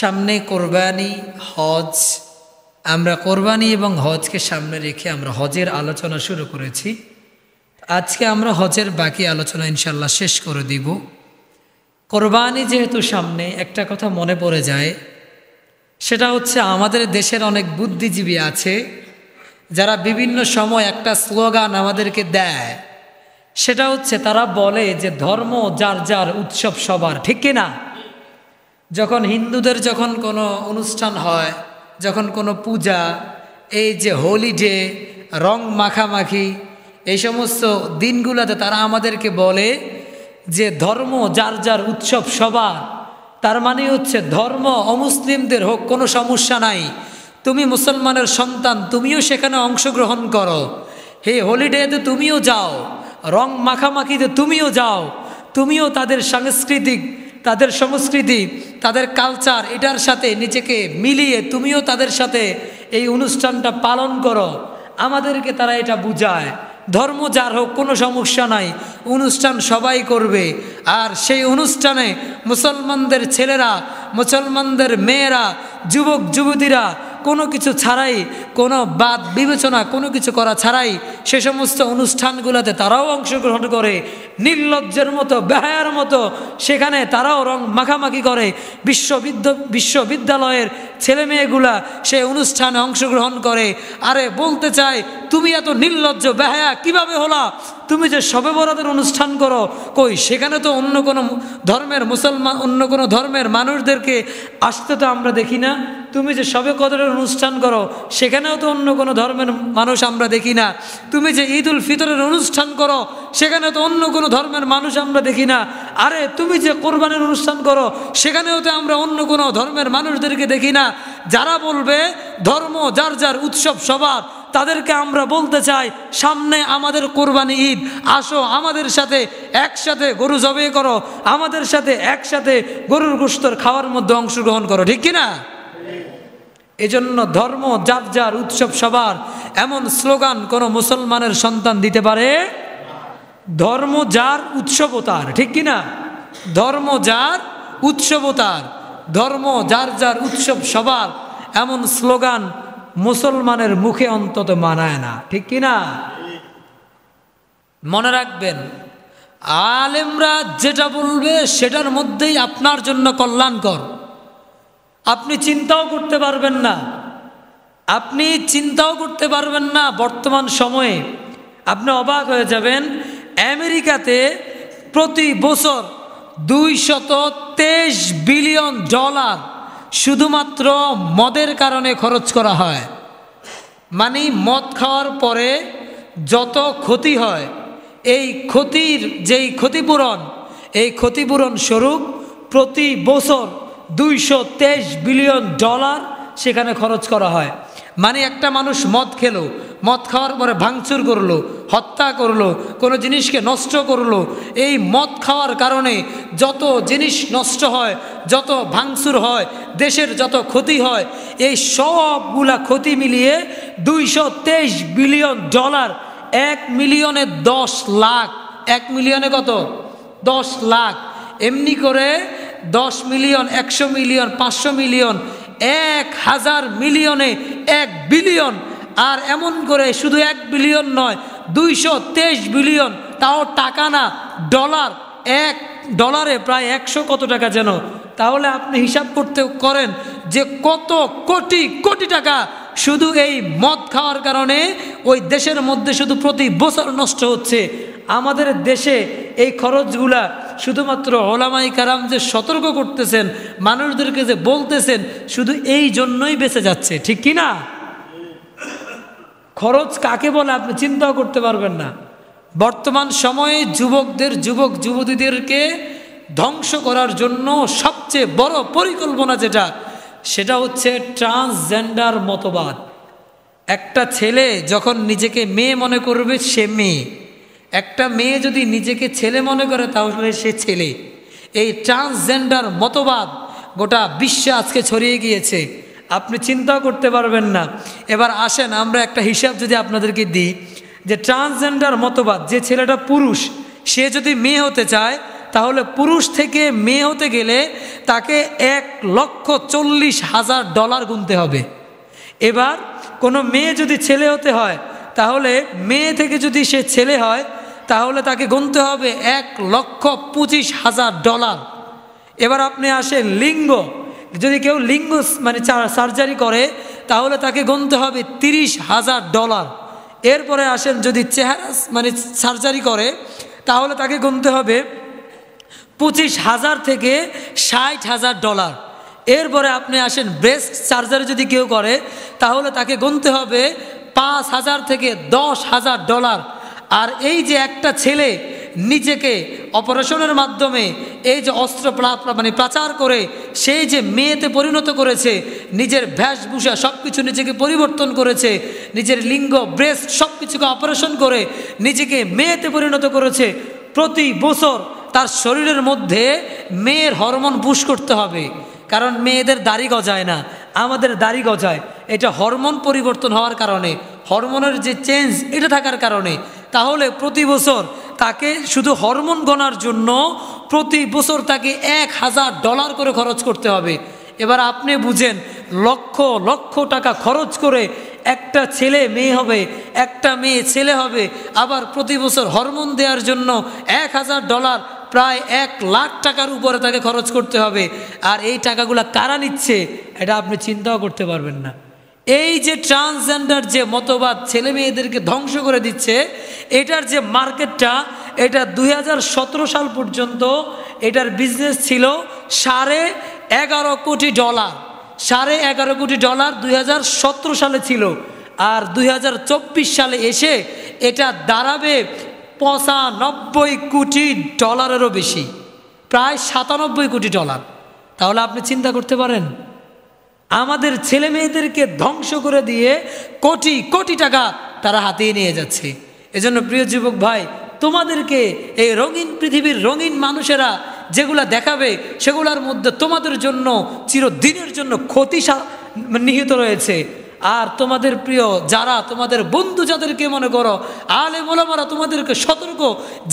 সামনে কোরবানি, হজ। আমরা কোরবানি এবং হজকে সামনে রেখে আমরা হজের আলোচনা শুরু করেছি। আজকে আমরা হজের বাকি আলোচনা ইনশাল্লাহ শেষ করে দিব। কোরবানি যেহেতু সামনে, একটা কথা মনে পড়ে যায়, সেটা হচ্ছে আমাদের দেশের অনেক বুদ্ধিজীবী আছে যারা বিভিন্ন সময় একটা স্লোগান আমাদেরকে দেয়। সেটা হচ্ছে তারা বলে যে ধর্ম যার যার, উৎসব সবার। ঠিক কিনা? যখন হিন্দুদের যখন কোনো অনুষ্ঠান হয়, যখন কোনো পূজা, এই যে হলিডে, রং মাখামাখি, এই সমস্ত দিনগুলোতে তারা আমাদেরকে বলে যে ধর্ম যার যার, উৎসব সবার। তার মানে হচ্ছে ধর্ম অমুসলিমদের হোক, কোনো সমস্যা নাই, তুমি মুসলমানের সন্তান, তুমিও সেখানে অংশগ্রহণ করো। হে হলিডেতে তুমিও যাও, রং মাখামাখিতে তুমিও যাও, তুমিও তাদের সাংস্কৃতিক, তাদের সংস্কৃতি, তাদের কালচার, এটার সাথে নিজেকে মিলিয়ে তুমিও তাদের সাথে এই অনুষ্ঠানটা পালন করো। আমাদেরকে তারা এটা বুঝায় ধর্ম যার হোক, কোনো সমস্যা নাই, অনুষ্ঠান সবাই করবে। আর সেই অনুষ্ঠানে মুসলমানদের ছেলেরা, মুসলমানদের মেয়েরা, যুবক যুবতীরা কোনো কিছু ছাড়াই, কোনো বাদ বিবেচনা, কোনো কিছু করা ছাড়াই সে সমস্ত অনুষ্ঠানগুলোতে তারাও অংশগ্রহণ করে। নির্লজ্জের মতো, বেহায়ার মতো সেখানে তারাও রং মাখামাখি করে। বিশ্ববিদ্যালয়ের ছেলে মেয়েগুলা সে অনুষ্ঠানে অংশগ্রহণ করে। আরে বলতে চাই, তুমি এত নির্লজ্জ বেহায়া কিভাবে হলা? তুমি যে শবে বরাতের অনুষ্ঠান করো, কই সেখানে তো অন্য কোনো ধর্মের মুসলমান, অন্য কোনো ধর্মের মানুষদেরকে আসতে তো আমরা দেখি না। তুমি যে শবে কদরের অনুষ্ঠান করো, সেখানেও তো অন্য কোনো ধর্মের মানুষ আমরা দেখি না। তুমি যে ঈদ উল ফিতরের অনুষ্ঠান করো, সেখানে তো অন্য কোনো ধর্মের মানুষ আমরা দেখি না। আরে তুমি যে কোরবানির অনুষ্ঠান করো, সেখানেও তো আমরা অন্য কোনো ধর্মের মানুষদেরকে দেখি না। যারা বলবে ধর্ম যার যার, উৎসব সবার, তাদেরকে আমরা বলতে চাই, সামনে আমাদের কোরবানি ঈদ, আসো আমাদের সাথে একসাথে গরু জবাই করো, আমাদের সাথে একসাথে গরুর গোশত খাওয়ার মধ্যে অংশগ্রহণ করো। ঠিক কিনা? এজন্য ধর্ম যার যার, উৎসব সবার, এমন স্লোগান কোনো মুসলমানের সন্তান দিতে পারে? ধর্ম যার, উৎসব তার। ঠিক কিনা? ধর্ম যার, উৎসব তার। ধর্ম যার যার, উৎসব সবার, এমন স্লোগান মুসলমানের মুখে অন্তত মানায় না। ঠিক কিনা? মনে রাখবেন, আলেমরা যেটা বলবে সেটার মধ্যেই আপনার জন্য কল্যাণকর। আপনি চিন্তাও করতে পারবেন না, আপনি চিন্তাও করতে পারবেন না। বর্তমান সময়ে আপনি অবাক হয়ে যাবেন, আমেরিকাতে প্রতি বছর $223 বিলিয়ন শুধুমাত্র মদের কারণে খরচ করা হয়। মানে মদ খাওয়ার পরে যত ক্ষতি হয়, এই ক্ষতির যেই ক্ষতিপূরণ, এই ক্ষতিপূরণ স্বরূপ প্রতি বছর $223 বিলিয়ন সেখানে খরচ করা হয়। মানে একটা মানুষ মদ খেলো, মদ খাওয়ার পরে ভাঙচুর করলো, হত্যা করলো, কোনো জিনিসকে নষ্ট করলো, এই মদ খাওয়ার কারণে যত জিনিস নষ্ট হয়, যত ভাঙচুর হয়, দেশের যত ক্ষতি হয়, এই সবগুলা ক্ষতি মিলিয়ে $223 বিলিয়ন। 1 মিলিয়নে 10 লাখ। 1 মিলিয়নে কত? 10 লাখ। এমনি করে 10 মিলিয়ন, 100 মিলিয়ন, 500 মিলিয়ন, 1000 মিলিয়নে 1 বিলিয়ন। আর এমন করে শুধু 1 বিলিয়ন নয়, 223 বিলিয়ন। তাও টাকা না, ডলার। $1 প্রায় 100 কত টাকা যেন। তাহলে আপনি হিসাব করতে করেন যে কত কোটি কোটি টাকা শুধু এই মদ খাওয়ার কারণে ওই দেশের মধ্যে শুধু প্রতি বছর নষ্ট হচ্ছে। আমাদের দেশে এই খরচগুলা শুধুমাত্র ওলামায়ে কেরাম যে সতর্ক করতেছেন, মানুষদেরকে যে বলতেছেন, শুধু এই জন্যই বেঁচে যাচ্ছে। ঠিক কি না? খরচ কাকে বলে আপনি চিন্তাও করতে পারবেন না। বর্তমান সময়ে যুবকদের, যুবক যুবতীদেরকে ধ্বংস করার জন্য সবচেয়ে বড় পরিকল্পনা যেটা, সেটা হচ্ছে ট্রান্সজেন্ডার মতবাদ। একটা ছেলে যখন নিজেকে মেয়ে মনে করবে, সে মেয়ে। একটা মেয়ে যদি নিজেকে ছেলে মনে করে, তাহলে সে ছেলে। এই ট্রান্সজেন্ডার মতবাদ গোটা বিশ্বে আজকে ছড়িয়ে গিয়েছে, আপনি চিন্তাও করতে পারবেন না। এবার আসেন আমরা একটা হিসাব যদি আপনাদেরকে দিই, যে ট্রান্সজেন্ডার মতবাদ, যে ছেলেটা পুরুষ, সে যদি মেয়ে হতে চায়, তাহলে পুরুষ থেকে মেয়ে হতে গেলে তাকে 1,40,000 ডলার গুনতে হবে। এবার কোনো মেয়ে যদি ছেলে হতে হয়, তাহলে মেয়ে থেকে যদি সে ছেলে হয়, তাহলে তাকে গুনতে হবে 1,25,000 ডলার। এবার আপনি আসেন লিঙ্গ, যদি কেউ লিঙ্গ মানে সার্জারি করে, তাহলে তাকে গুনতে হবে 30,000 ডলার। এরপরে আসেন যদি চেহারা মানে সার্জারি করে, তাহলে তাকে গুনতে হবে 25,000 থেকে 60,000 ডলার। এরপরে আপনি আসেন ব্রেস্ট সার্জারি যদি কেউ করে, তাহলে তাকে গুনতে হবে 5,000 থেকে 10,000 ডলার। আর এই যে একটা ছেলে নিজেকে অপারেশনের মাধ্যমে এই যে অস্ত্র মানে পাচার করে সেই যে মেয়েতে পরিণত করেছে, নিজের বেশভূষা সব কিছু নিজেকে পরিবর্তন করেছে, নিজের লিঙ্গ ব্রেস্ট সব কিছুকে অপারেশন করে নিজেকে মেয়েতে পরিণত করেছে, প্রতি বছর তার শরীরের মধ্যে মেয়ের হরমোন পুশ করতে হবে। কারণ মেয়েদের দাড়ি গজায় না, আমাদের দাড়ি গজায়। এটা হরমোন পরিবর্তন হওয়ার কারণে, হরমোনের যে চেঞ্জ এটা থাকার কারণে। তাহলে প্রতি বছর তাকে শুধু হরমোন গণার জন্য প্রতি বছর তাকে 1,000 ডলার করে খরচ করতে হবে। এবার আপনি বুঝেন, লক্ষ লক্ষ টাকা খরচ করে একটা ছেলে মেয়ে হবে, একটা মেয়ে ছেলে হবে, আবার প্রতি বছর হরমোন দেওয়ার জন্য 1,000 ডলার, প্রায় 1,00,000 টাকার উপরে তাকে খরচ করতে হবে। আর এই টাকাগুলো কারা নিচ্ছে এটা আপনি চিন্তাও করতে পারবেন না। এই যে ট্রান্সজেন্ডার যে মতবাদ ছেলে মেয়েদেরকে ধ্বংস করে দিচ্ছে, এটার যে মার্কেটটা, এটা 2017 সাল পর্যন্ত এটার বিজনেস ছিল 11.5 কোটি ডলার। 11.5 কোটি ডলার 2017 সালে ছিল। আর 2024 সালে এসে এটা দাঁড়াবে 95 কোটি ডলারেরও বেশি, প্রায় 97 কোটি ডলার। তাহলে আপনি চিন্তা করতে পারেন, আমাদের ছেলে মেয়েদেরকে ধ্বংস করে দিয়ে কোটি কোটি টাকা তারা হাতিয়ে নিয়ে যাচ্ছে। এজন্য প্রিয় যুবক ভাই, তোমাদেরকে এই রঙিন পৃথিবীর রঙিন মানুষেরা যেগুলা দেখাবে, সেগুলোর মধ্যে তোমাদের জন্য চিরদিনের জন্য ক্ষতি নিহিত রয়েছে। আর তোমাদের প্রিয় যারা তোমাদের বন্ধু যাদেরকে মনে করো আলেম ওলামারা তোমাদেরকে সতর্ক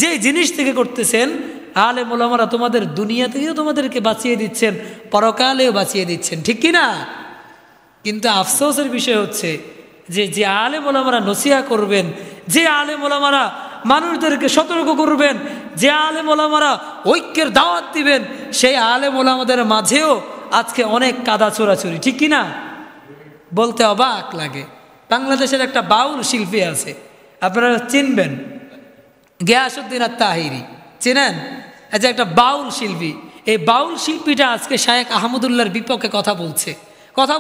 যে জিনিস থেকে করতেছেন, আলেম ওলামারা তোমাদের দুনিয়া থেকেও তোমাদেরকে বাঁচিয়ে দিচ্ছেন, পরকালেও বাঁচিয়ে দিচ্ছেন, ঠিক কি না? কিন্তু আফসোসের বিষয় হচ্ছে যে আলেম ওলামারা নসিহা করবেন, যে আলেম ওলামারা মানুষদেরকে সতর্ক করবেন, যে আলেম ওলামারা ঐক্যের দাওয়াত দিবেন, সেই আলেম ওলামাদের মাঝেও আজকে অনেক কাদা ছোড়াছুরি, ঠিক কি না? বলতে অবাক লাগে, বাংলাদেশের একটা বাউল শিল্পী আছে, আপনারা চিনবেন, গিয়াসউদ্দিন আত-তাহিরি, চেনেন? যে একটা বাউল শিল্পী, এই বাউল শিল্পীটা আজকে শায়েখ আহমদুল্লাহর বিপক্ষে কথা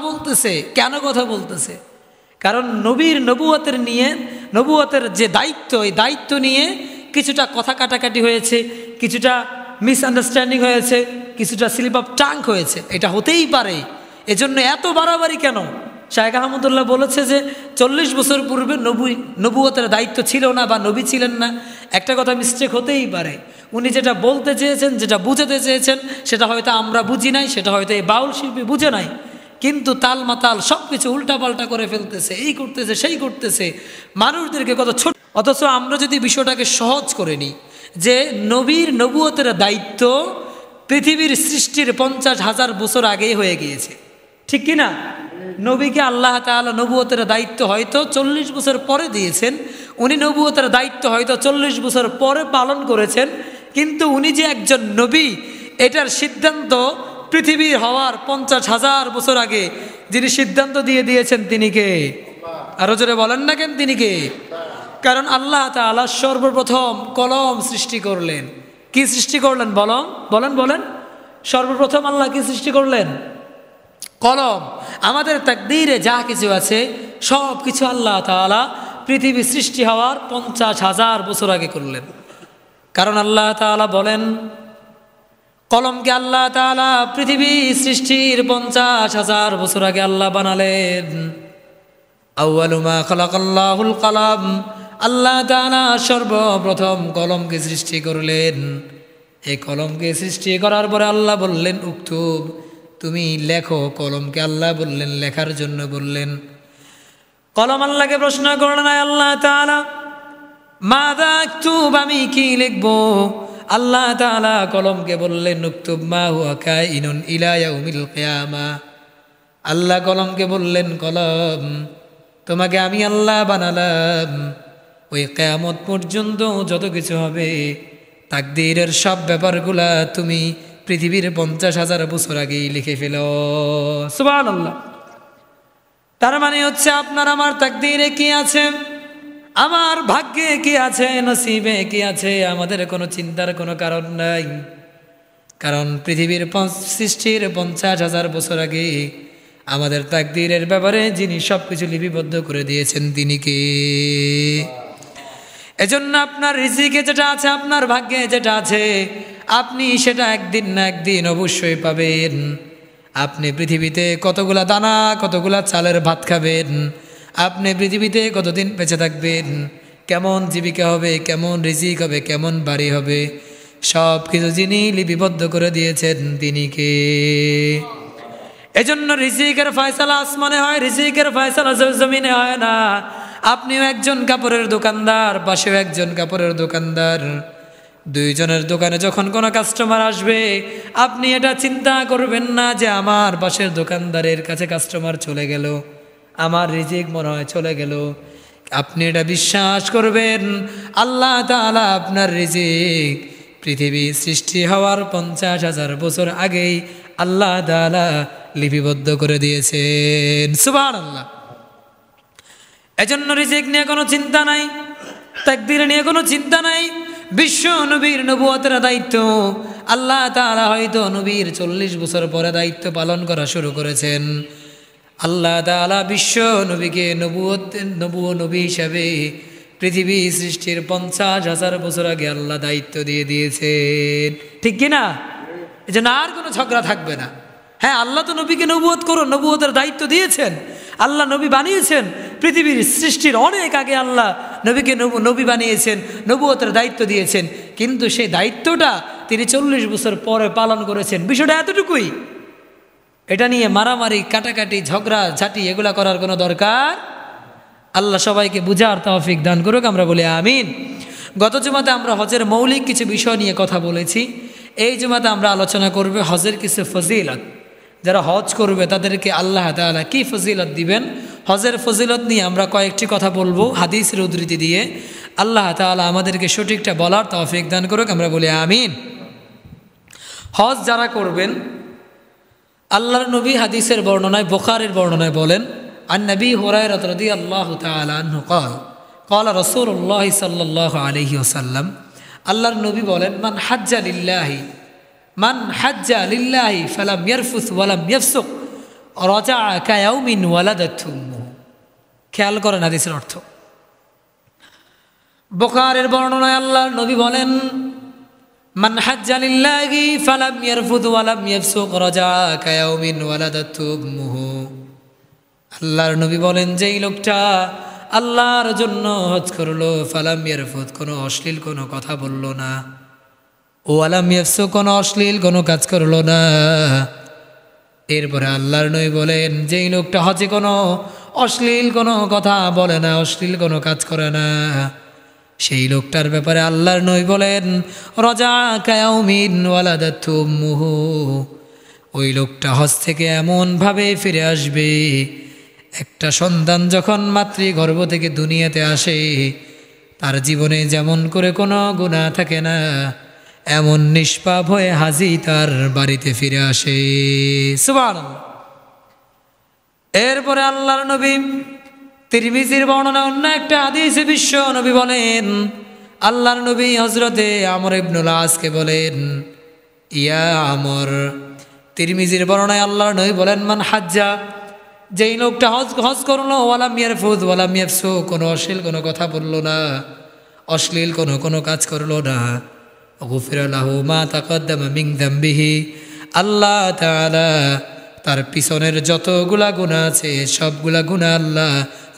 বলতেছে। কেন কথা বলতেছে? কারণ নবীর নবুয়তের যে দায়িত্ব, এই দায়িত্ব নিয়ে কিছুটা কথা কাটাকাটি হয়েছে, কিছুটা মিসআন্ডারস্ট্যান্ডিং হয়েছে, কিছুটা স্লিপ অফ টাং হয়েছে। এটা হতেই পারে, এজন্য এত বাড়াবাড়ি কেন? শায়েখ আহমদুল্লাহ বলেছে যে 40 বছর পূর্বে নবুয়তের দায়িত্ব ছিল না বা নবী ছিলেন না, একটা কথা মিস্টেক হতেই পারে। উনি যেটা বলতে চেয়েছেন, যেটা বুঝাতে চেয়েছেন, সেটা হয়তো আমরা বুঝি নাই, সেটা হয়তো এই বাউল শিল্পী বুঝে নাই, কিন্তু তাল মাতাল সব কিছু উল্টাপাল্টা করে ফেলতেছে, এই করতেছে সেই করতেছে, মানুষদেরকে কত ছোট। অথচ আমরা যদি বিষয়টাকে সহজ করে নিই যে নবীর নবুয়তের দায়িত্ব পৃথিবীর সৃষ্টির 50,000 বছর আগেই হয়ে গিয়েছে, ঠিক কি না? নবীকে আল্লাহ তাআলা নবুয়তের দায়িত্ব হয়তো 40 বছর পরে দিয়েছেন, উনি নবুয়তের দায়িত্ব হয়তো 40 বছর পরে পালন করেছেন, কিন্তু উনি যে একজন নবী এটার সিদ্ধান্ত পৃথিবীর হওয়ার 50,000 বছর আগে যিনি সিদ্ধান্ত দিয়ে দিয়েছেন তিনি কে? আরো জোরে বলেন না কেন তিনি কে? কারণ আল্লাহ তাআলা সর্বপ্রথম কলম সৃষ্টি করলেন। কি সৃষ্টি করলেন? বলেন। সর্বপ্রথম আল্লাহ কি সৃষ্টি করলেন? কলম। আমাদের তাকদীরে যা কিছু আছে সব কিছু আল্লাহ তাআলা পৃথিবী সৃষ্টি হওয়ার 50,000 বছর আগে করলেন। কারণ আল্লাহ তাআলা বলেন, কলমকে আল্লাহ তাআলা পৃথিবী সৃষ্টির 50,000 বছর আগে আল্লাহ বানালেন। আউয়ালু মা খালাকাল্লাহুল কলম, আল্লাহ তাআলা সর্বপ্রথম কলমকে সৃষ্টি করলেন। এই কলমকে সৃষ্টি করার পরে আল্লাহ বললেন উক্তুব, তুমি লেখো। কলমকে আল্লাহ বললেন লেখার জন্য বললেন। কলম আল্লাহকে প্রশ্ন করলেন, আল্লাহ তাআলা মাযা আকতুব, আমি কি লিখবো? আল্লাহ তাআলা কলমকে বললেন উকতুব মা হুয়া কাইনুন ইলা ইয়াউমিল কিয়ামা। আল্লাহ কলমকে বললেন কলম তোমাকে আমি আল্লাহ বানালাম, ওই কিয়ামত পর্যন্ত যত কিছু হবে তাকদীরের সব ব্যাপারগুলা তুমি পৃথিবীর 50,000 বছর আগেই লিখে ফেলো। সুবহানাল্লাহ। তার মানে হচ্ছে আপনার আমার তাকদীরে কি আছে, আমার ভাগ্যে কি আছে, নসিবে কি আছে, আমাদের কোনো চিন্তার কোনো কারণ নাই। কারণ পৃথিবীর সৃষ্টির 50,000 বছর আগে আমাদের তাকদীরের ব্যাপারে যিনি সব কিছু লিপিবদ্ধ করে দিয়েছেন তিনি কে? এজন্য আপনার রিজিকে যেটা আছে, আপনার ভাগ্যে যেটা আছে, আপনি সেটা একদিন না একদিন অবশ্যই পাবেন। আপনি পৃথিবীতে কতগুলা দানা কতগুলা চালের ভাত খাবেন, আপনি পৃথিবীতে কতদিন বেঁচে থাকবেন, কেমন জীবিকা হবে, কেমন রিজিক হবে, কেমন বাড়ি হবে, সব কিছু যিনি লিপিবদ্ধ করে দিয়েছেন তিনি কে? এজন্য রিজিকের ফয়সালা আসমানে হয়, রিজিকের ফয়সালা জমিনে হয় না। আপনিও একজন কাপড়ের দোকানদার, পাশেও একজন কাপড়ের দোকানদার, দুইজনের দোকানে যখন কোনো কাস্টমার আসবে আপনি এটা চিন্তা করবেন না যে আমার পাশের দোকানদারের কাছে কাস্টমার চলে গেল, আমার রিজিক মনে হয় চলে গেল। আপনি এটা বিশ্বাস করবেন আল্লাহ তাআলা আপনার রিজিক পৃথিবী সৃষ্টি হওয়ার 50,000 বছর আগেই আল্লাহ তাআলা লিপিবদ্ধ করে দিয়েছেন। সুবহানাল্লাহ। এজন্য রিজিক নিয়ে কোনো চিন্তা নাই, তাকদীর নিয়ে কোনো চিন্তা নাই। বিশ্ব নবীর নবুয়তের দায়িত্ব আল্লাহ তাআলা হয়তো নবীর 40 বছর পরে দায়িত্ব পালন করা শুরু করেছেন। আল্লাহ তাআলা বিশ্ব নবীকে নবী হিসাবে পৃথিবী সৃষ্টির 50,000 বছর আগে আল্লাহ দায়িত্ব দিয়ে দিয়েছেন, ঠিক কিনা? এই যে না আর কোনো ঝগড়া থাকবে না। হ্যাঁ, আল্লাহ তো নবীকে নবুয়ত করো, নবুয়তের দায়িত্ব দিয়েছেন, আল্লাহ নবী বানিয়েছেন পৃথিবীর সৃষ্টির অনেক আগে আল্লাহ নবীকে নবী বানিয়েছেন, নবুয়তের দায়িত্ব দিয়েছেন, কিন্তু সেই দায়িত্বটা তিনি 40 বছর পরে পালন করেছেন। বিষয়টা এতটুকুই। এটা নিয়ে মারামারি কাটাকাটি ঝগড়া ঝাঁটি এগুলা করার কোনো দরকার। আল্লাহ সবাইকে বুঝার তৌফিক দান করুক, আমরা বলি আমিন। গত জুমাতে আমরা হজের মৌলিক কিছু বিষয় নিয়ে কথা বলেছি। এই জুমাতে আমরা আলোচনা করব হজের কিছু ফজিলত। যারা হজ করবে তাদেরকে আল্লাহ তাআলা কি ফজিলত দিবেন, হজের ফজিলত নিয়ে আমরা কয়েকটি কথা বলবো হাদিসের উদ্ধৃতি দিয়ে। আল্লাহ তাআলা আমাদেরকে সঠিকটা বলার তৌফিক দান করুক, আমরা বলি আমিন। হজ যারা করবেন, আল্লাহর নবী হাদিসের বর্ণনায়, বুখারীর বর্ণনায় বলেন, আন নবী হুরায়রা রাদিয়াল্লাহু তাআলা আনহু قال قال রাসূলুল্লাহ সাল্লাল্লাহু আলাইহি ওয়াসাল্লাম, আল্লাহর নবী বলেন, মান হাজ্জা লিল্লাহি ফালাম ইয়ারফুস ওয়ালাম ইয়াফসুক রাজাআ কায়াউমিন ওয়ালাদাতহু উম্মুহু। খেয়াল করেন হাদিসের অর্থ। বুখারীর বর্ণনায় আল্লাহর নবী বলেন, মান হাজ্জা লিল্লাহি ফালাম ইয়ারফুদ ওয়ালাম ইয়াফসুক রাজাআ কায়াউমিন ওয়ালাদাতহু উম্মুহু। আল্লাহর নবী বলেন, যেই লোকটা আল্লাহর জন্য হজ করলো, ফালাম ইয়ারফুদ, কোনো অশ্লীল কোনো কথা বলল না, ওয়ালাম ইয়াফসুক, কোনো অশ্লীল কোনো কাজ করলো না। এরপরে আল্লাহর নবী বলেন, যেই লোকটা হজে কোনো অশ্লীল কোনো কথা বলে না, অশ্লীল কোনো কাজ করে না, সেই লোকটার ব্যাপারে আল্লাহর নবী বলেন, রাজাআ কায়াউমিন ওয়ালাদাতহু উম্মুহু, ওই লোকটা হজ থেকে এমনভাবে ফিরে আসবে, একটা সন্তান যখন মাতৃগর্ভ থেকে দুনিয়াতে আসে তার জীবনে যেমন করে কোনো গুনাহ থাকে না, এমন নিষ্পাপ হয়ে হাজি তার বাড়িতে ফিরে আসে। সুবহানাল্লাহ। এরপরে আল্লাহর নবী তিরমিজির বর্ণনা অন্য একটা হাদিসে বিশ্ব নবী বলেন, আল্লাহর নবী হযরতে আমর ইবনুল আসকে বলেন, ইয়া আমর, তিরমিজির বর্ণনায় আল্লাহর নবী বলেন, মান হাজ্জা, যেই লোকটা হজ করলো, ওয়ালাম ইয়ারফুদ ওয়ালাম ইয়াফসুক, কোনো অশ্লীল কোনো কথা বললো না, অশ্লীল কোনো কাজ করলো না, গুফিরা লাহু মা তাকাদ্দামা মিন যামবিহি, আল্লাহ তাআলা তার পিছনের যতগুলা গুনাহ আছে সবগুলা গুনাহ আল্লাহ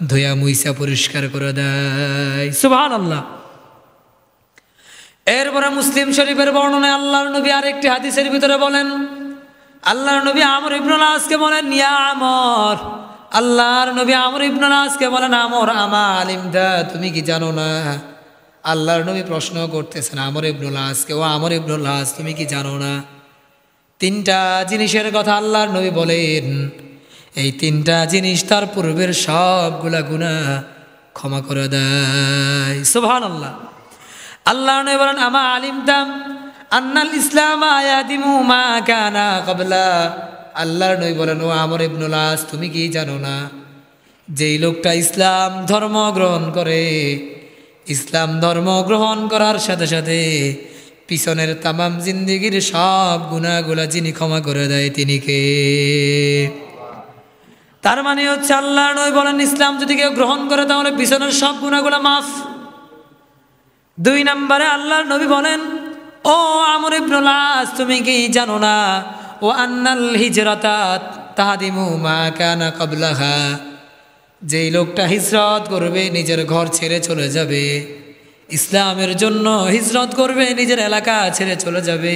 ধুয়া মুইসা পরিষ্কার করে দেয়। সুবহানাল্লাহ। এরপরে মুসলিম শরীফের বর্ণনায় আল্লাহর নবী আরেকটি হাদিসের ভিতরে বলেন, আল্লাহর নবী আমর ইবনুল আসকে বলেন, ইয়া আমর, আল্লাহর নবী আমর ইবনুল আসকে বলেন, আমর আমা আলিমদা, তুমি কি জানো না, আল্লাহর নবী প্রশ্ন করতেছেন আমর ইবনুল আসকে, ও আমর ইবনুল আস, তুমি কি জানো না তিনটা জিনিসের কথা আল্লাহর নবী বলেন, এই তিনটা জিনিস তার পূর্বের সবগুলা গুনাহ ক্ষমা করে দেয়। সুবহানাল্লাহ। আল্লাহর নবী বলেন আমা আলিমতাম আন্নাল ইসলাম আয়াদিমু মা কানা ক্বাবলা। আল্লাহর নবী বলেন ও আমর ইবনুল আস, তুমি কি জানো না যেই লোকটা ইসলাম ধর্ম গ্রহণ করে, ইসলাম ধর্ম গ্রহণ করার সাথে সাথে পিছনের তামাম জিন্দেগির সব গুনাহগুলা যিনি ক্ষমা করে দেয় তিনি কে? তার মানে হচ্ছে আল্লাহর নবী বলেন ইসলাম যদি কেউ গ্রহণ করে তাহলে পিছনের সব গুনাহগুলা মাফ। 2 নম্বরে আল্লাহর নবী বলেন ও আমর ইবনুল আস, তুমি কি জানো না ও আন্নাল হিজরাতা তাহাদিমু মা কানা ক্বাবলাহা, যেই লোকটা হিজরত করবে নিজের ঘর ছেড়ে চলে যাবে, ইসলামের জন্য হিজরত করবে, নিজের এলাকা ছেড়ে চলে যাবে,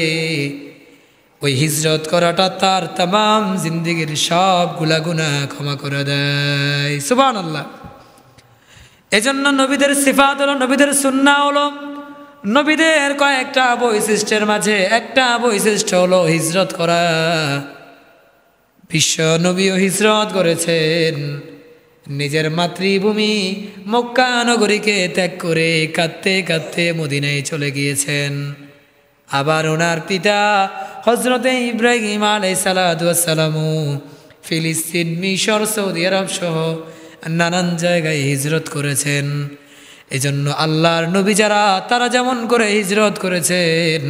ওই হিজরত করাটা তার তামাম জিন্দেগির সবগুলা গুনাহ ক্ষমা করে দেয়। সুবহানাল্লাহ। এজন্য নবীদের সিফাত হলো, নবীদের সুন্নাহ হলো, নবীদের কয়েকটা বৈশিষ্ট্যের মাঝে একটা বৈশিষ্ট্য হলো হিজরত করা। বিশ্ব নবীও হিজরত করেছেন, নিজের মাতৃভূমি মক্কা নগরীকে ত্যাগ করে কাঁদতে কাঁদতে মদিনায় চলে গিয়েছেন। আবার ওনার পিতা হজরতে ইব্রাহিম আলাইহিসসালামু ফিলিস্তিন, মিশর, সৌদি আরব সহ নানান জায়গায় হিজরত করেছেন। এজন্য আল্লাহর নবী যারা তারা যেমন করে হিজরত করেছেন,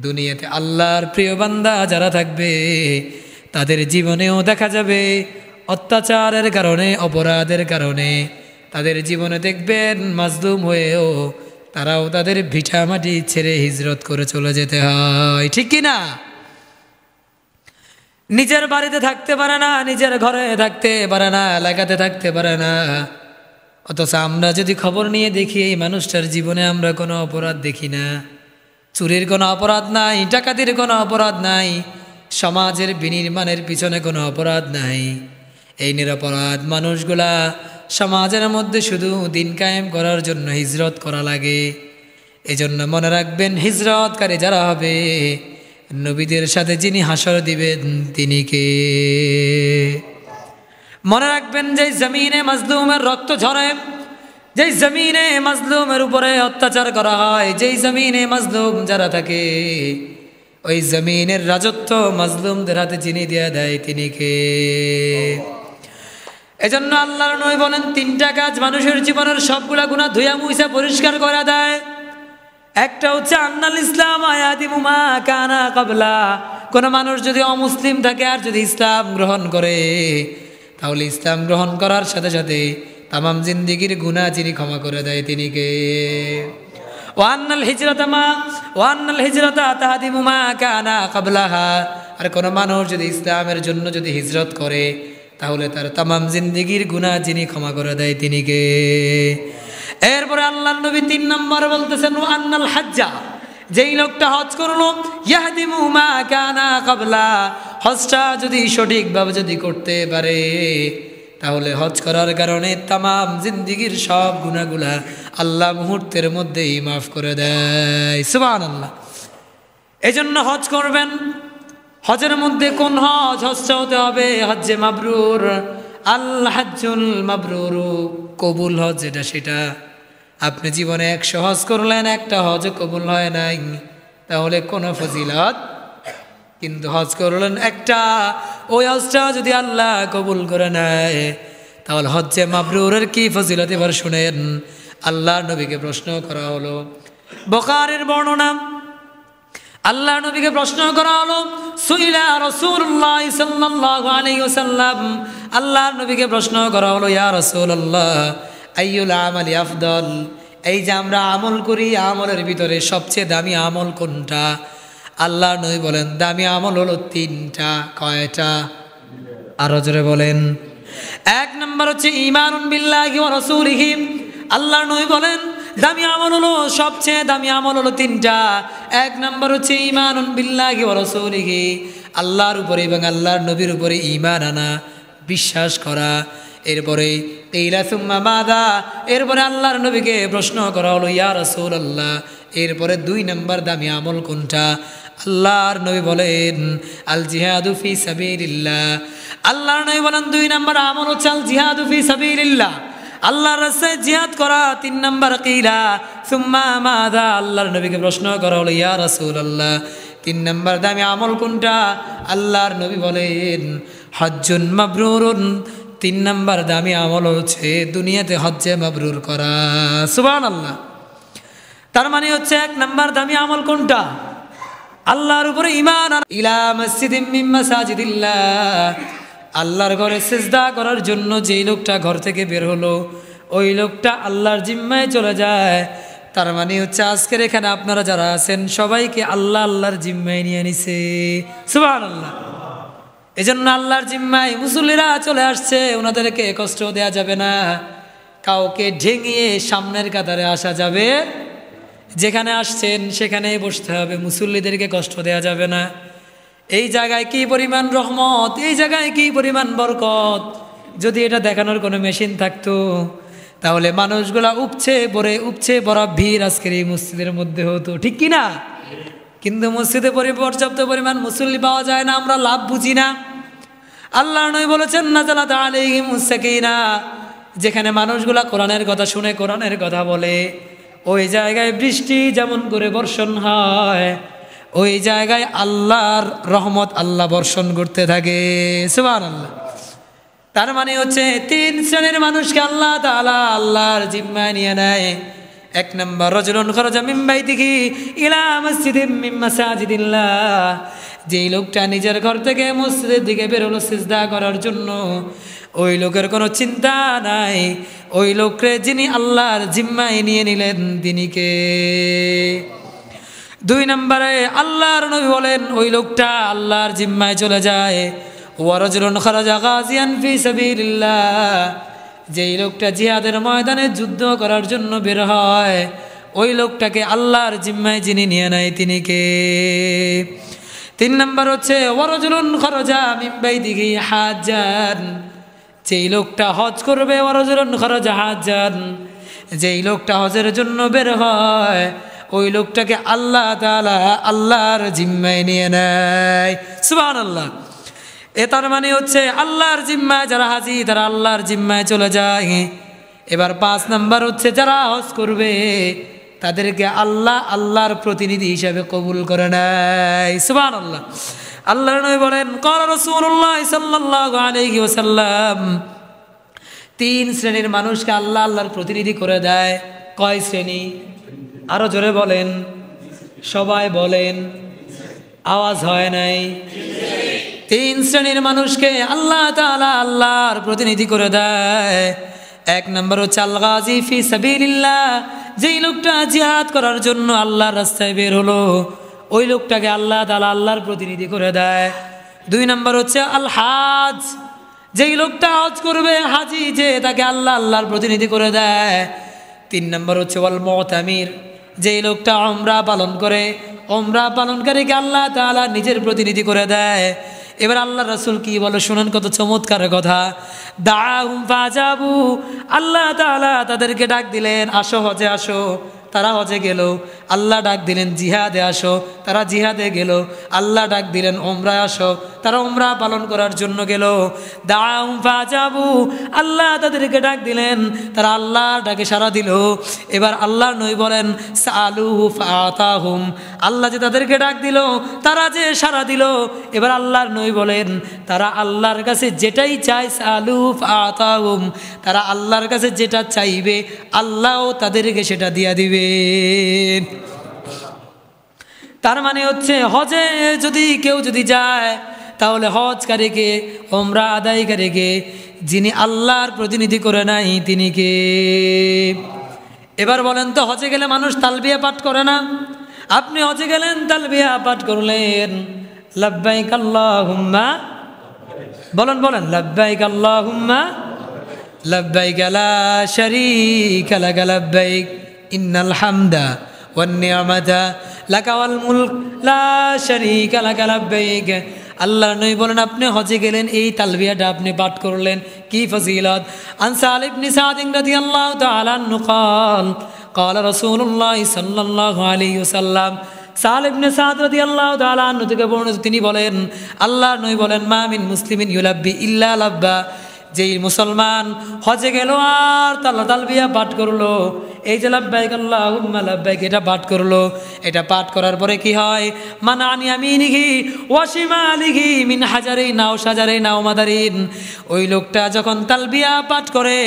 দুনিয়াতে আল্লাহর প্রিয় বান্দা যারা থাকবে তাদের জীবনেও দেখা যাবে অত্যাচারের কারণে, অপরাধের কারণে তাদের জীবনে দেখবেন মাজলুম হয়েও তারাও তাদের ভিটা মাটি ছেড়ে হিজরত করে চলে যেতে হয়, ঠিক কি না? নিজের বাড়িতে থাকতে পারে না, নিজের ঘরে থাকতে পারে না, এলাকাতে থাকতে পারে না, অথচ আমরা যদি খবর নিয়ে দেখি এই মানুষটার জীবনে আমরা কোনো অপরাধ দেখি না, চুরির কোনো অপরাধ নাই, ডাকাতির কোনো অপরাধ নাই, সমাজের বিনির্মাণের পিছনে কোনো অপরাধ নাই। এই নিরপরাধ মানুষগুলা সমাজের মধ্যে শুধু দিন কায়েম করার জন্য হিজরত করা লাগে। এজন্য মনে রাখবেন হিজরতকারী যারা হবে নবীদের সাথে যিনি হাসর দিবেন তিনি কে? মনে রাখবেন যে জমিনে মাজলুমের রক্ত ঝরে, যেই জমিনে মাজলুমের উপরে অত্যাচার করা হয়, যেই জমিনে মাজলুম যারা থাকে ওই জমিনের রাজত্ব মাজলুমদের হাতে যিনি দিয়ে দেয় তিনি কে? এজন্য আল্লাহর নবী বলেন 3টা কাজ মানুষের জীবনের সবগুলা গুনাহ ধুইয়া মুইছা পরিষ্কার করে দেয়। একটা হচ্ছে আন্নাল ইসলাম আয়াদিমু মা কানা ক্বাবলা, কোন মানুষ যদি অমুসলিম থাকে আর যদি ইসলাম গ্রহণ করে তাহলে ইসলাম গ্রহণ করার সাথে সাথে তামাম জিন্দেগির গুনাহ যিনি ক্ষমা করে দেয় তিনি কে? ওয়ান্নাল হিজরাতা তাহাদিমু মা কানা ক্বাবলাহা, আর কোন মানুষ যদি ইসলামের জন্য যদি হিজরত করে তাহলে তার তামাম জিন্দেগির গুনাহ যিনি ক্ষমা করে দেয় তিনি কে? এরপরে আল্লাহর নবী 3 নম্বর বলতেছেন ওয়ান্নাল হাজ্জা, যেই লোকটা হজ করলো ইয়াহদিমু মা কানা ক্বাবলা, হজটা যদি সঠিকভাবে যদি করতে পারে তাহলে হজ করার কারণে তামাম জিন্দেগির সব গুনাহগুলা আল্লাহ মুহূর্তের মধ্যেই মাফ করে দেয়। সুবহানাল্লাহ। এজন্য হজ করবেন। হজের মধ্যে কোন হজ? হজটা হতে হবে হজ্জে মাবরুর। আল হাজ্জুল মাবরুর, কবুল হজ যেটা সেটা। আপনি জীবনে 100 হজ করলেন, একটা হজ কবুল হয় নাই, তাহলে কোনো ফজিলত, কিন্তু হজ করলেন একটা, ওই হজটা যদি আল্লাহ কবুল করে নেয় তাহলে হজ্জে মাবরুরের কি ফজিলত এবার শুনেন। আল্লাহর নবীকে প্রশ্ন করা হলো, বুখারীর বর্ণনা, আল্লাহ নবীকে প্রশ্ন করা হলো সুইলা রাসূলুল্লাহ সাল্লাল্লাহু আলাইহি ওয়াসাল্লাম, আল্লাহর নবীকে প্রশ্ন করা হলো ইয়া রাসূলুল্লাহ আইয়ুল আমালি আফদল, এই যে আমরা আমল করি আমলের ভিতরে সবচেয়ে দামি আমল কোনটা? আল্লাহর নবী বলেন দামি আমল হলো 3টা। কয়টা? আরো জোরে বলেন। 1 নম্বর হচ্ছে ঈমানুন বিল্লাহি ওয়া রাসূলিহি। আল্লাহর নবী বলেন দামি আমল হলো, সবচেয়ে দামি আমল হলো 3টা। 1 নম্বর হচ্ছে ঈমানুন বিল্লাহি ওয়া রাসূলিহি, আল্লাহর উপরে এবং আল্লাহর নবীর উপরে ঈমান আনা, বিশ্বাস করা। এরপরে কিলা সুম্মা মাযা, এরপরে আল্লাহর নবীকে প্রশ্ন করা হলো ইয়া রাসূলুল্লাহ এরপরে 2 নম্বর দামি আমল কোনটা? আল্লাহর নবী বলেন আল জিহাদু ফি সাবিলিল্লাহ। আল্লাহর নবী বলেন 2 নম্বর আমল হচ্ছে আল জিহাদু ফি সাবিলিল্লাহ, আল্লাহর রাস্তায় জিহাদ করা। 3 নম্বর কিলা সুম্মা মাযা, আল্লাহর নবীকে প্রশ্ন করা হলো ইয়া রাসূলুল্লাহ 3 নম্বর দামি আমল কোনটা? আল্লাহর নবী বলেন হজ্জুন মাবরুরুন, 3 নম্বর দামি আমল হচ্ছে দুনিয়াতে হজ্জে মাবরুর করা। সুবহানাল্লাহ। তার মানে হচ্ছে 1 নম্বর দামি আমল কোনটা? আল্লাহর উপরে ঈমান। ইলা মসজিদিম মিন মাসাজিদিল্লাহ, আল্লাহর ঘরে সিজদা করার জন্য যেই লোকটা ঘর থেকে বের হলো ওই লোকটা আল্লাহর জিম্মায় চলে যায়। তার মানে হচ্ছে আজকের এখানে আপনারা যারা আছেন সবাইকে আল্লাহ আল্লাহর জিম্মায় নিয়ে নিছে। সুবহানাল্লাহ। এজন্য আল্লাহর জিম্মায় মুসল্লিরা চলে আসছে, ওনাদেরকে কষ্ট দেয়া যাবে না, কাউকে ঢেঙিয়ে সামনের কাতারে আসা যাবে, যেখানে আসছেন সেখানেই বসতে হবে, মুসল্লিদেরকে কষ্ট দেয়া যাবে না। এই জায়গায় কি পরিমাণ রহমত, এই জায়গায় কি পরিমাণ বরকত। যদি এটা দেখানোর কোনো মেশিন থাকতো তাহলে মানুষগুলা উপচে পড়া ভিড় আজকের এই মসজিদের মধ্যে হতো, ঠিক কি না? কিন্তু মসজিদে পর্যাপ্ত পরিমাণ মুসল্লি পাওয়া যায় না, আমরা লাভ বুঝি না। আল্লাহ নবী বলেছেন নাযালাত আলাইহিমুস সাকিনা, যেখানে মানুষগুলা কোরআনের কথা শুনে কোরআনের কথা বলে ওই জায়গায় বৃষ্টি যেমন করে বর্ষণ হয় ওই জায়গায় আল্লাহর রহমত আল্লাহ বর্ষণ করতে থাকে। সুবহানাল্লাহ। তার মানে হচ্ছে 3 শ্রেণীর মানুষকে আল্লাহ তাআলা আল্লাহর জিম্মায় নিয়ে নেয়। 1 নম্বর রাজুলুন খারাজা মিন বাইতিহি ইলা মসজিদিম মিন মাসাজিদিল্লাহ, যেই লোকটা নিজের ঘর থেকে মসজিদের দিকে বের হলো সিজদা করার জন্য, ওই লোকের কোনো চিন্তা নাই ওই লোককে যিনি আল্লাহর জিম্মায় নিয়ে নিলেন তিনি কে? 2 নম্বরে আল্লাহর নবী বলেন ওই লোকটা আল্লাহর জিম্মায় চলে যায়। ওয়া রাজুলুন খারাজা গাজিয়ান ফি সাবিলিল্লাহ, যেই লোকটা জিহাদের ময়দানে যুদ্ধ করার জন্য বের হয় ওই লোকটাকে আল্লাহর জিম্মায় যিনি নিয়ে নেয় তিনি কে? 3 নম্বর হচ্ছে ওয়া রাজুলুন খারাজা মিন বাইতিহি হাজ্জান, যেই লোকটা হজ করবে। ওয়া রাজুলুন খারাজা হাজ্জান, যেই লোকটা হজের জন্য বের হয় ওই লোকটাকে আল্লাহ তাআলা আল্লাহর জিম্মায় নিয়ে নেয়। সুবহানাল্লাহ। তার মানে হচ্ছে আল্লাহর জিম্মায় যারা হাজি তারা আল্লাহর জিম্মায় চলে যায়। এবার 5 নম্বর হচ্ছে যারা হজ করবে তাদেরকে আল্লাহ আল্লাহর প্রতিনিধি হিসেবে কবুল করে নেয়। সুবহানাল্লাহ। আল্লাহর নবী বলেন ক্বালা রাসূলুল্লাহ সাল্লাল্লাহু আলাইহি ওয়াসাল্লাম, 3 শ্রেণীর মানুষকে আল্লাহ আল্লাহর প্রতিনিধি করে দেয়। কয় শ্রেণী? আরো জোরে বলেন, সবাই বলেন, আওয়াজ হয় নাই। 3 শ্রেণীর মানুষকে আল্লাহ তাআলা আল্লাহর প্রতিনিধি করে দেয়। 1 নম্বর হচ্ছে আল গাজী ফি সাবিলিল্লাহ, যেই লোকটা জিহাদ করার জন্য আল্লাহর রাস্তায় বের হলো ওই লোকটাকে আল্লাহ তাআলা আল্লাহর প্রতিনিধি করে দেয়। 2 নম্বর হচ্ছে আল হাজ, যেই লোকটা হজ করবে হাজি যে তাকে আল্লাহ আল্লাহর প্রতিনিধি করে দেয়। 3 নম্বর হচ্ছে ওয়াল মুতামির, যেই লোকটা উমরা পালন করে উমরা পালনকারীকে আল্লাহ তাআলা নিজের প্রতিনিধি করে দেয়। এবার আল্লাহ রাসূল কি বলে শুনেন, কত চমৎকার কথা। দাআহুম ফাজাবু, আল্লাহ তাআলা তাদেরকে ডাক দিলেন আসো হজে আসো, তারা হজে গেল। আল্লাহ ডাক দিলেন জিহাদে আসো, তারা জিহাদে গেল। আল্লাহ ডাক দিলেন উমরায় আসো, তারা উমরা পালন করার জন্য গেল। দাআহুম ফাজাবু, আল্লাহ তাদেরকে ডাক দিলেন, তারা আল্লাহর ডাকে সাড়া দিল। এবার আল্লাহর নবী বলেন সাআলুহু ফাআতাহুম, আল্লাহ যে তাদেরকে ডাক দিল তারা যে সাড়া দিল। এবার আল্লাহর নবী বলেন তারা আল্লাহর কাছে যেটাই চায় সাআলুহু ফাআতাহুম, তারা আল্লাহর কাছে যেটা চাইবে আল্লাহও তাদেরকে সেটা দিয়া দিবে। তার মানে হচ্ছে হজে যদি কেউ যদি যায় তাহলে হজকারীকে উমরা আদায়কারীকে যিনি আল্লাহর প্রতিনিধি করে নাই তিনি কে? এবার বলেন তো হজে গেলে মানুষ তালবিয়া পাঠ করে না? আপনি হজে গেলেন তালবিয়া পাঠ করলেন লাব্বাইক আল্লাহুম্মা, বলেন বলেন লাব্বাইক আল্লাহুম্মা লাব্বাইক লা শারীকা লাক লাব্বাইক ইন্নাল হামদা ওয়ান নি'মাতা লাকা ওয়াল মুলক লা শারীকা লাক লাব্বাইক। আল্লাহর নবী বলেন আপনি হজে গেলেন, এই তালবিয়াটা আপনি পাঠ করলেন, কি ফজিলত। আন সাল ইবনে সাদ রাদিয়াল্লাহু তাআলা আনহু قال قال رسول الله صلى الله عليه وسلم, সাল ইবনে সাদ রাদিয়াল্লাহু তাআলা আনহু থেকে বর্ণিত, তিনি বলেন আল্লাহর নবী বলেন মা মিন মুসলিমিন ইউলাব্বি ইল্লা লাব্বা, যেই মুসলমান হজে গেল আর তালবিয়া পাঠ করলো, এই যে লাব্বাইক আল্লাহুম্মা লাব্বাইক এটা পাঠ করলো, এটা পাঠ করার পরে কি হয়, মান আন ইয়ামিনিহি ওয়া শিমালিহি মিন হাজারিন আও শাজারিন আও মাদারিন, ওই লোকটা যখন তালবিয়া পাঠ করে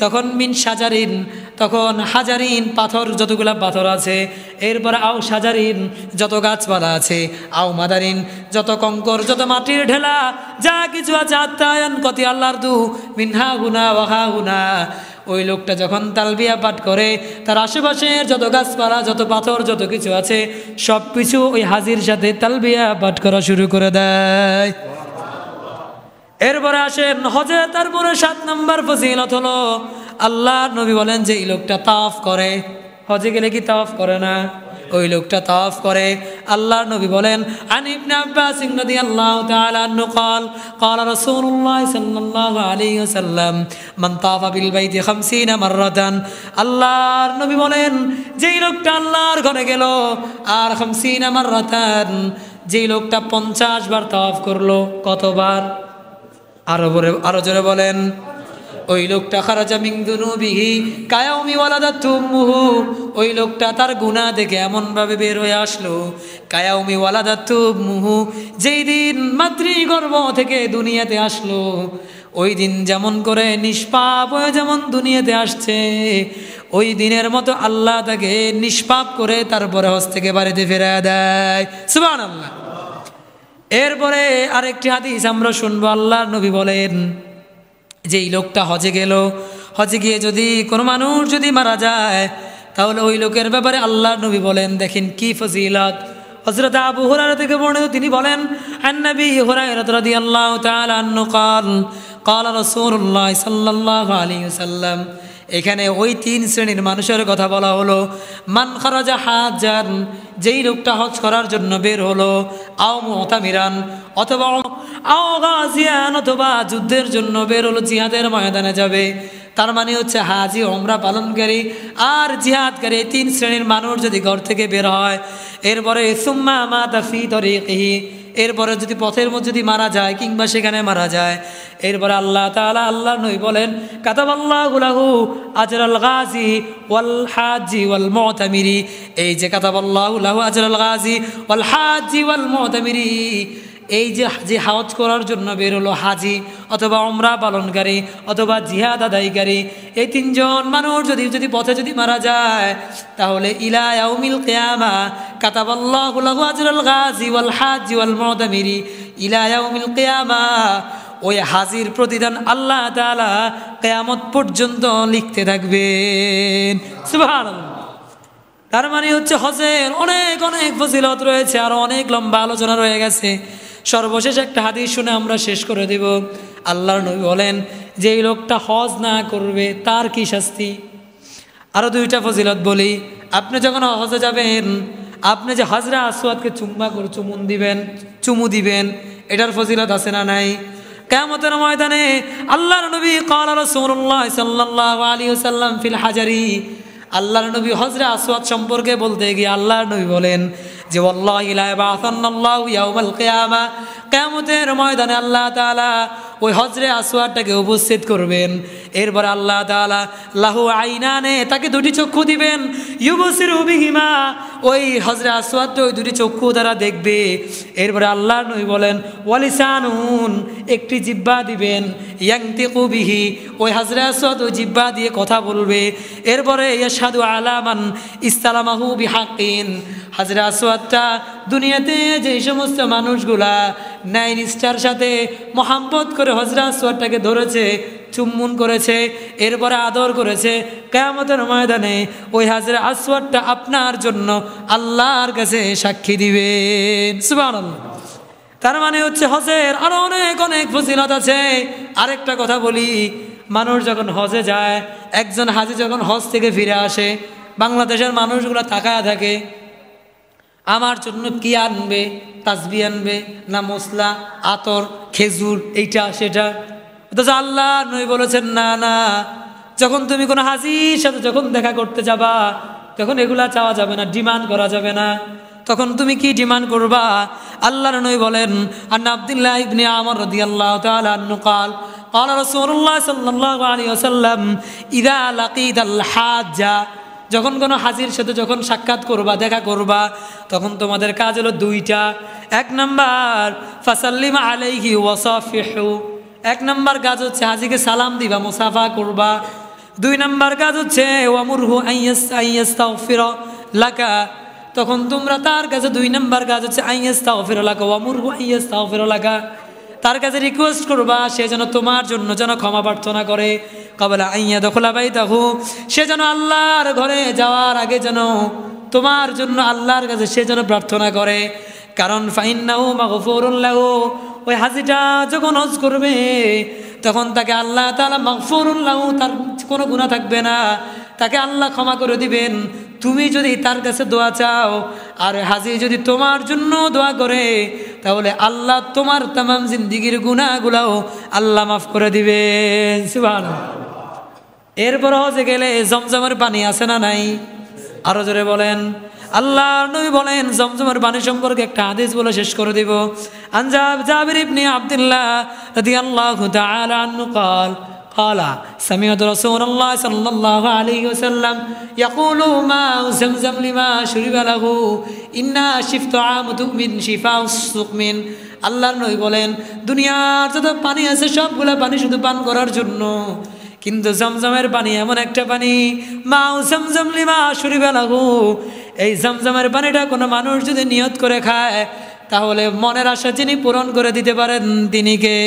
তখন মিন শাজারিন, তখন হাজারিন পাথর, যতগুলা পাথর আছে, এরপরে আও শাজারিন যত গাছপালা আছে, আও মাদারিন যত কঙ্কর, যত মাটির ঢেলা যা কিছু আছে, আত্মায়ন কতি আল্লাহর দু মিনহা গুনা ওয়াহা গুনা, ওই লোকটা যখন তালবিয়া পাঠ করে তার আশেপাশের যত গাছপালা, যত পাথর, যত কিছু আছে সব কিছু ওই হাজির সাথে তালবিয়া পাঠ করা শুরু করে দেয়। এরপরে আসেন হজে, তারপরে 7 নম্বর ফজিলত হলো আল্লাহ নবী বলেন যে এই লোকটা তাওয়াফ করে, হজে গেলে কি তাওয়াফ করে না, ওই লোকটা তাওয়াফ করে। আল্লাহর নবী বলেন আন ইবনে আব্বাস রাদিয়াল্লাহু তাআলা আনহু قال قال رسول الله صلى الله عليه وسلم من طاف بالبيت 50 মাররাতান, আল্লাহর নবী বলেন যেই লোকটা আল্লাহর ঘরে গেল আর 50 মাররাতান, যেই লোকটা 50 বার তাওয়াফ করলো, কতবার, আরো জোরে বলেন, ওই লোকটা খারাজা মিন দুনুবিহি কায়াউমি ওয়ালাদাতু উম্মুহু, ওই লোকটা তার গুনাহ থেকে এমন ভাবে বের হয়ে আসলো, কায়াউমি ওয়ালাদাতু উম্মুহু, যেই দিন মাতৃগর্ভ থেকে দুনিয়াতে আসলো, ওই দিন যেমন করে নিষ্পাপ হয়ে যেমন দুনিয়াতে আসছে, ওই দিনের মতো আল্লাহ তাকে নিষ্পাপ করে তারপরে হজ থেকে বাড়িতে ফিরিয়ে দেয়। সুবহানাল্লাহ। এরপরে আরেকটি হাদিস আমরা শুনবো, আল্লাহর নবী বলেন যে এই লোকটা হজে গেল, হজে গিয়ে যদি কোনো মানুষ যদি মারা যায় তাহলে ওই লোকের ব্যাপারে আল্লাহর নবী বলেন, দেখেন কি ফজিলত। হযরত আবু হুরায়রা থেকে বর্ণিত, তিনি বলেন আন নবী হুরায়রা রাদিয়াল্লাহু তাআলা আনহু قال قال رسول الله صلى الله عليه وسلم, এখানে ওই 3 শ্রেণীর মানুষের কথা বলা হলো। মান খারাজা হাজ্জান, যেই লোকটা হজ করার জন্য বের হলো, আও মুতামিরান অথবা আও গাজিয়ান, অথবা যুদ্ধের জন্য বের হলো, জিহাদের ময়দানে যাবে, তার মানে হচ্ছে হাজি, ওমরা পালনকারী আর জিহাদকারী, 3 শ্রেণীর মানুষ যদি ঘর থেকে বের হয়, এরপরে সুম্মা মাতা ফি তরিকিহি, এরপরে যদি পথের মধ্যে যদি মারা যায় কিংবা সেখানে মারা যায়, এরপরে আল্লাহ তাআলা, আল্লাহর নবী বলেন কাতাবাল্লাহু লাহু আজরাল গাজি ওয়াল হাজি ওয়াল মুতামিরি, এই যে কাতাবাল্লাহু লাহু আজরাল গাজি ওয়াল হাজি ওয়াল মুতামিরি, এই যে হজ করার জন্য বের হলো হাজি অথবা উমরা পালনকারী অথবা জিহাদ আদায়কারী, এই 3 জন মানুষ যদি পথে যদি মারা যায় তাহলে ইলা ইয়াউমিল কিয়ামা কাতাবাল্লাহু লাহু আজরাল গাজি ওয়াল হাজি ওয়াল মুতামিরি ইলা ইয়াউমিল কিয়ামা, ওই হাজির প্রতিদান আল্লাহ তাআলা কিয়ামত পর্যন্ত লিখতে থাকবেন। সুবহানাল্লাহ। তার মানে হচ্ছে হজের অনেক অনেক ফজিলত রয়েছে, আর অনেক লম্বা আলোচনা রয়ে গেছে। সর্বশেষ একটা হাদিস শুনে আমরা শেষ করে দেব। আল্লাহর নবী বলেন যে এই লোকটা হজ না করবে তার কি শাস্তি। আরো 2টা ফজিলত বলি। আপনি যখন হজে যাবেন, আপনি যে হাজরা আসওয়াদকে চুমু দিবেন, এটার ফজিলত আছে না নাই? কিয়ামতের ময়দানে আল্লাহর নবী ক্বালা রাসূলুল্লাহ সাল্লাল্লাহু আলাইহি ওয়াসাল্লাম ফিল হাজারি, আল্লাহর নবী হজরে আসওয়াদ সম্পর্কে বলতে গিয়ে আল্লাহর নবী বলেন যে ওয়াল্লাহি লা ইয়াবাসান্নাল্লাহু ইয়াউমাল কিয়ামা, কিয়ামতের ময়দানে আল্লাহ তাআলা ওই হজরে আসওয়াদটাকে উপস্থিত করবেন। এরপর আল্লাহ তাআলা লাহু আইনানে, তাকে 2টি চক্ষু দিবেন, ইউবসিরু বিহিমা, ওই হজরে আসওয়াদটা ওই 2টি চক্ষু দ্বারা দেখবে। এরপরে আল্লাহর নবী বলেন ওয়ালিসানুন, একটি জিহ্বা দিবেন, ইয়ানতিকু বিহি, ওই হজরে আসওয়াদ ওই জিহ্বা দিয়ে কথা বলবে। এরপরে ইয়াশহাদু আলা মান ইসতালামাহু বিহাক্কিন, হজরে আসওয়াদটা দুনিয়াতে যে সমস্ত মানুষগুলা ন্যায় নিষ্ঠার সাথে মোহাম্মত করে হজরে আসওয়াদটাকে ধরেছে, চুম্বন করেছে, এরপরে আদর করেছে, কিয়ামতের ময়দানে ওই হজরে আসওয়াদটা আপনার জন্য আল্লাহর কাছে সাক্ষী দিবেন। সুবহানাল্লাহ। তার মানে হচ্ছে হজের আরো অনেক অনেক ফজিলত আছে। আরেকটা কথা বলি, মানুষ যখন হজে যায়, একজন হাজি যখন হজ থেকে ফিরে আসে, বাংলাদেশের মানুষগুলো তাকায় থাকে, আমার জন্য কি আনবে? তাসবি আনবে না মশলা, আতর, খেজুর, এইটা সেটা? অথচ আল্লাহ নবী বলেছেন না না, যখন তুমি কোনো হাজির সাথে যখন দেখা করতে যাবা তখন এগুলা চাওয়া যাবে না, ডিমান্ড করা যাবে না। তখন তুমি কি ডিমান্ড করবা? আল্লাহর নবী বলেন, আন আব্দুল্লাহ ইবনে আমর রাদিয়াল্লাহু তাআলা আনহু قال قال رسول الله صلى الله عليه وسلم اذا لقيت الحاجة, যখন কোনো হাজির সাথে যখন সাক্ষাৎ করবা, দেখা করবা, তখন তোমাদের কাজ হলো দুইটা। এক নাম্বার ফাসাল্লিম আলাইহি ওয়াসাফিহু, এক নাম্বার কাজ হচ্ছে হাজিকে সালাম দিবা, মুসাফা করবা। দুই নাম্বার কাজ হচ্ছে ওয়ামুরহু আইয়াস্তাগফিরা লাকা, তখন তোমরা তার কাছে দুই নাম্বার কাজ হচ্ছে আইয়াস্তাগফিরা লাকা ওয়ামুরহু আইয়াস্তাগফিরা লাকা, তার কাছে রিকোয়েস্ট করবা সে যেন তোমার জন্য যেন ক্ষমা প্রার্থনা করে। কাবলা আইয়া দখলা বাইতাহু, সে যেন আল্লাহর ঘরে যাওয়ার আগে যেন তোমার জন্য আল্লাহর কাছে সে যেন প্রার্থনা করে। কারণ ফাইন্নাহু মাগফুরুন লাহু, ওই হাজিটা যখন হজ করবে তখন তাকে আল্লাহ তাআলা মাগফুরুন লাহু, তার কোনো গুনাহ থাকবে না, তাকে আল্লাহ ক্ষমা করে দিবেন তুমি যদি তার কাছে দোয়া চাও। আর হাজি যদি তোমার জন্য দোয়া করে তাহলে আল্লাহ তোমার তামাম জিন্দিগির গুনাহগুলাও আল্লাহ মাফ করে দিবেন। সুবহানাল্লাহ। এরপর হজে গেলে জমজমের পানি আছে না নাই? আরো জোরে বলেন। আল্লাহ নবী বলেন জমজমের পানি সম্পর্কে একটা হাদিস বলে শেষ করে দিব। আন জাবির ইবনে আব্দুল্লাহ রাদিয়াল্লাহু তাআলা আনহু قال قال سمعت رسول الله صلى الله عليه وسلم يقول ماء زمزم لما شرب له إنا شفت عام تؤمن شفاء السقم। আল্লাহর নবী বলেন দুনিয়ার যত পানি আছে সবগুলা পানি শুধু পান করার জন্য, কিন্তু জমজমের পানি এমন একটা পানি, মাউ জমজম লিমা শুরিবা লাহু, এই জমজমের পানিটা কোনো মানুষ যদি নিয়ত করে খায় তাহলে মনের আশা যিনি পূরণ করে দিতে পারেন তিনি কে?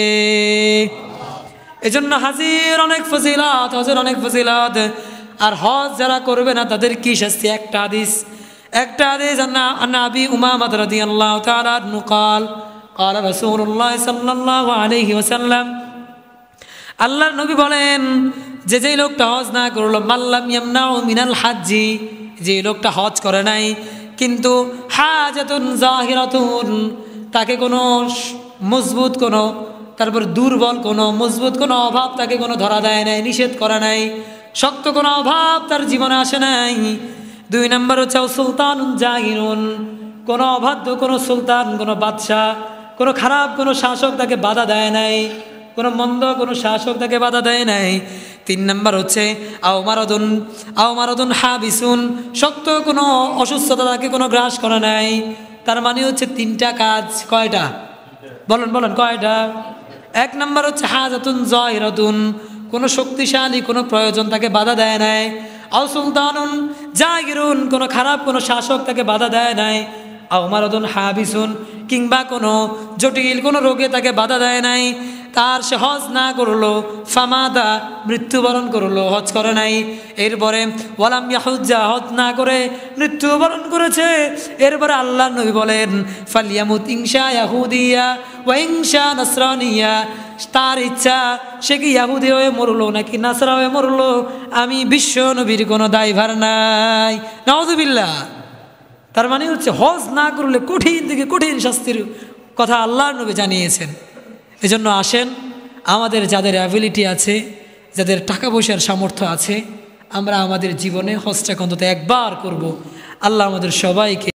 এজন্য হাজির অনেক ফজিলত, হজের অনেক ফজিলত। আর হজ যারা করবে না তাদের কি শাস্তি? একটা হাদিস আন আবি উমামা রাদিয়াল্লাহু তাআলা আনহু قال قال رسول الله صلى الله عليه وسلم, আল্লাহর নবী বলেন যে যেই লোকটা হজ না করলো, মাল্লাম ইয়ামনাউ মিনাল হাজ্জি, যে লোকটা হজ করে নাই কিন্তু হাজাতুন জাহিরাতুন, তাকে কোনো মজবুত কোনো তারপর দুর্বল কোনো মজবুত কোনো অভাব তাকে কোনো ধরা দেয় নাই, নিষেধ করা নাই, শক্ত কোনো অভাব তার জীবনে আসে নাই। দুই নম্বর হচ্ছে সুলতানুন জাহিরুন, কোনো অবাধ্য কোনো সুলতান কোনো বাদশাহ কোনো খারাপ কোনো শাসক তাকে বাধা দেয় নাই, কোনো মন্দ কোনো শাসক তাকে বাধা দেয় নাই। তিন নম্বর হচ্ছে আওমারাদুন হাবিসুন, শক্ত কোনো অসুস্থতা তাকে কোনো গ্রাস করে নাই। তার মানে হচ্ছে তিনটা কাজ। কয়টা? বলেন কয়টা? এক নম্বর হচ্ছে হাজাতুন জাহিরাতুন, কোনো শক্তিশালী কোনো প্রয়োজন তাকে বাধা দেয় নাই। আও সুলতানুন জাগিরুন, কোনো খারাপ কোনো শাসক তাকে বাধা দেয় নাই। আও মারাদুন হাবিসুন, কিংবা কোনো জটিল কোনো রোগে তাকে বাধা দেয় নাই। তার সে হজ না করলো, ফামাদা মৃত্যুবরণ করলো, হজ করে নাই। এরপরে ওয়ালাম ইয়াহুজ্জা, হজ না করে মৃত্যুবরণ করেছে। এরপরে আল্লাহ নবী বলেন ফালিয়ামুত ইনশা ইয়াহুদিয়া ওয়া ইনশা নাসরানিয়া, তার ইচ্ছা সে কি ইয়াহুদি হয়ে মরলো নাকি নাসরা হয়ে মরলো, আমি বিশ্ব নবীর কোনো দায়ভার নাই। নাউযুবিল্লাহ। তার মানে হচ্ছে হজ না করলে কঠিন থেকে কঠিন শাস্তির কথা আল্লাহর নবী জানিয়েছেন। এজন্য আসেন, আমাদের যাদের অ্যাবিলিটি আছে, যাদের টাকা পয়সার সামর্থ্য আছে, আমরা আমাদের জীবনে হজটাকে অন্তত একবার করব। আল্লাহ আমাদের সবাইকে